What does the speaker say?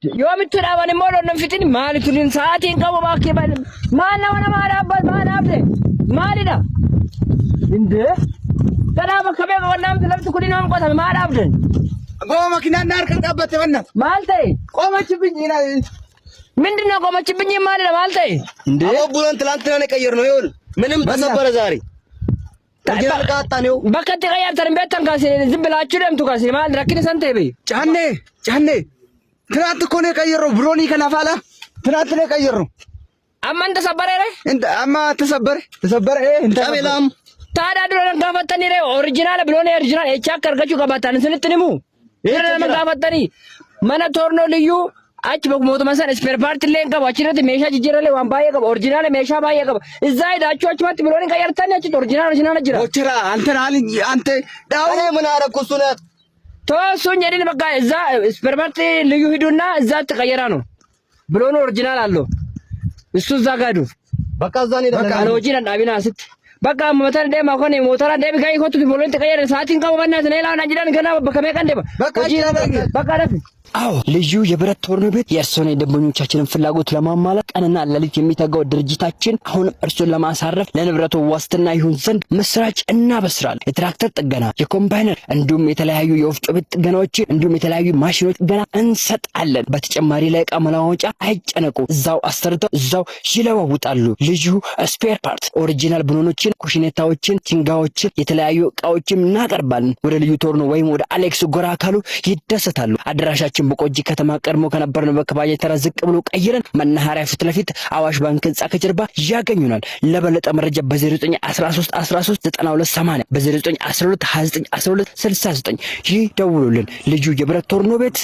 يوم الترابان مولو نفتني مالي تلين ساعتين قبل باكي بان ما أنا وانا ما رابط ما رابط مالي ده إنده ترابا كبير ونام تلم تكوني نوم قطع ما رابط قوم كنا نارك قبل تبنا مالتي قوم تبني نا من دنا قوم تبني مالي ده مالتي إنده أبو بولن تلان تلان كيرنا يقول منهم تصبر زاري تجينا كاتانيو بكت غير تربية تنقاسين زبلا أشيلهم تقاسين ما ركني سنتي بي جهنة ترى تكوني كيرو بروني كنافالا ترى ترى كيرو أما أنت صبر إيه انت اما تصبر ايه انت كلام تارا دولان قافتني ري اوريجينال بلوني اوريجينال اچا كرغچو قاباتان سنتنمو يرنا ما قافتني مانا تورنو ليو اچ بموت مسان سپير پارت لين کا واچرت ميشا جيجرله وان بايه کا اوريجينال ميشا بايه کا ازاي داچو اچ مت بلوني کا يرتن اچ اوريجينال جرا وچرا انت نالي انت داو انا من عرب كسنات تو سون يدين بقى ازا سپير پارت ليو هيدونا ازا تقيرا نو بلون اوريجينال አለው እሱ እዛ ጋዱ በቃ ዛኔ በቃ አሎጂና ዳቢና ስት በቃ ሞተር ደማ ኮኔ ሞተራ ደብ ጋይ ኮቱ ቢሞሎን ተቀየረ ሳቲን ካውባና ዘኔላ ናጅዳን ገና በከመ ቀንደ በቃ ደፍ አዎ ልዩ የብረት ቶርኖ ቤት የእርሶን የደንበኞቻችንን ፍላጎት ለማሟላት ቀንና ለሊት የሚተጋው ድርጅታችን አሁን እርሶን ለማሳረፍ ለንብረቱ ዋስትና ይሁን ዘንድ መስራች እናበስራለን። የትራክተር ጥገና፣ የኮምባይነር እንዲሁም የተለያዩ የወፍጮ ቤት ጥገናዎች እንዲሁም የተለያዩ ማሽኖች ጥገና እንሰጣለን። በተጨማሪ ለዕቃ መለዋወጫ አይጨነቁ፣ እዛው አሰርተው እዛው ይለዋውጣሉ። ልዩ ስፔር ፓርት ኦሪጂናል ብሎኖችን፣ ኩሽኔታዎችን፣ ቲንጋዎችን የተለያዩ እቃዎችን እናቀርባለን። ወደ ልዩ ቶርኖ ወይም ወደ አሌክስ ጎራ ካሉ ይደሰታሉ። አድራሻችን በቆጂ ከተማ ቀድሞ ከነበርነው በከባየ ተራ ዝቅ ብሎ ቀይረን መናኸሪያ ፊት ለፊት አዋሽ ባንክ ህንጻ ከጀርባ ያገኙናል። ለበለጠ መረጃ በ0913139280 በ0912291269 ይደውሉልን። ልዩ የብረት ቶርኖ ቤት